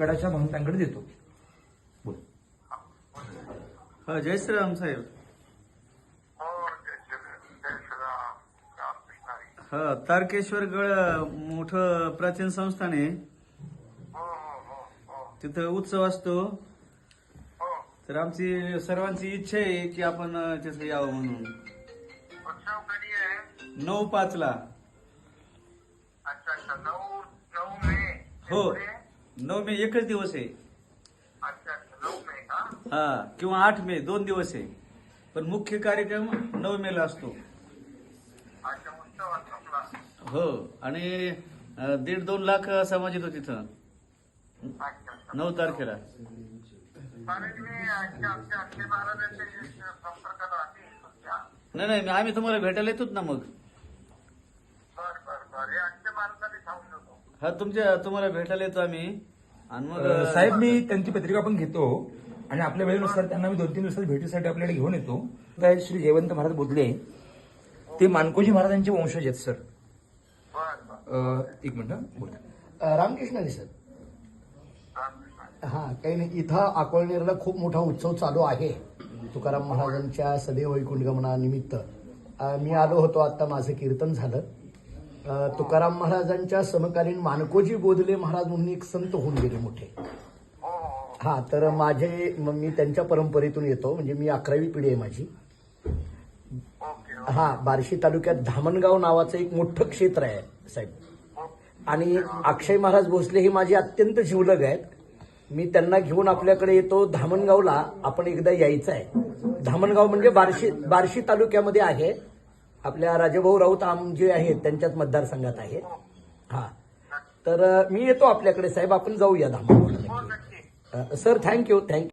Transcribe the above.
गडाच्या महंतांकडे देतो. बोल. हा, जय श्रीराम साहेब. हा, तारकेश्वर गड मोठं प्राचीन संस्थान आहे. तिथं उत्सव असतो. तर आमची सर्वांची इच्छा आहे की आपण तिथं यावं म्हणून. 9/5 हो, 9 मे एकच दिवस आहे. हा, किंवा 8 मे 2 दिवस आहे. पण मुख्य कार्यक्रम 9 मे ला असतो. हो, आणि 1.5-2 लाख समाज येतो तिथं 9 तारखेला. नाही, आम्ही तुम्हाला भेटायला येतोच ना मग. हा, तुम्हाला भेटायला येतो आम्ही. आणि मग साहेब, मी त्यांची पत्रिका पण घेतो आणि आपल्या वेळेनुसार त्यांना मी 2-3 दिवसात भेटीसाठी आपल्याकडे घेऊन येतो. काय श्री जयवंत महाराज बोधले ते मानकोजी महाराजांचे वंशज आहेत सर. एक मिनिट बोल. रामकृष्ण हरी सर. हा, काही नाही, इथं अकोलनेरला खूप मोठा उत्सव चालू आहे तुकाराम महाराजांच्या सदैव वैकुंठगमनानिमित्त. मी आलो होतो, आता माझं कीर्तन झालं. तुकाराम महाराजांच्या समकालीन मानकोजी बोधले महाराज म्हणून एक संत होऊन गेले मोठे. हा, तर मी त्यांच्या परंपरेतून येतो. म्हणजे मी 11वी पिढी आहे माझी. हा, बार्शी तालुक्यात धामणगाव नावाचं एक मोठं क्षेत्र आहे साहेब. आणि अक्षय महाराज भोसले हे माझे अत्यंत जिवलग आहेत. मी त्यांना घेऊन आपल्याकडे येतो. धामणगावला आपण एकदा यायचं आहे. धामणगाव म्हणजे बार्शी तालुक्यामध्ये आहे. आपल्या राजाभाऊ राऊत जे आहेत त्यांच्याच मतदारसंघात आहे. हा, तर मी येतो आपल्याकडे साहेब, आपण जाऊया धामणगावला. Sir, thank you.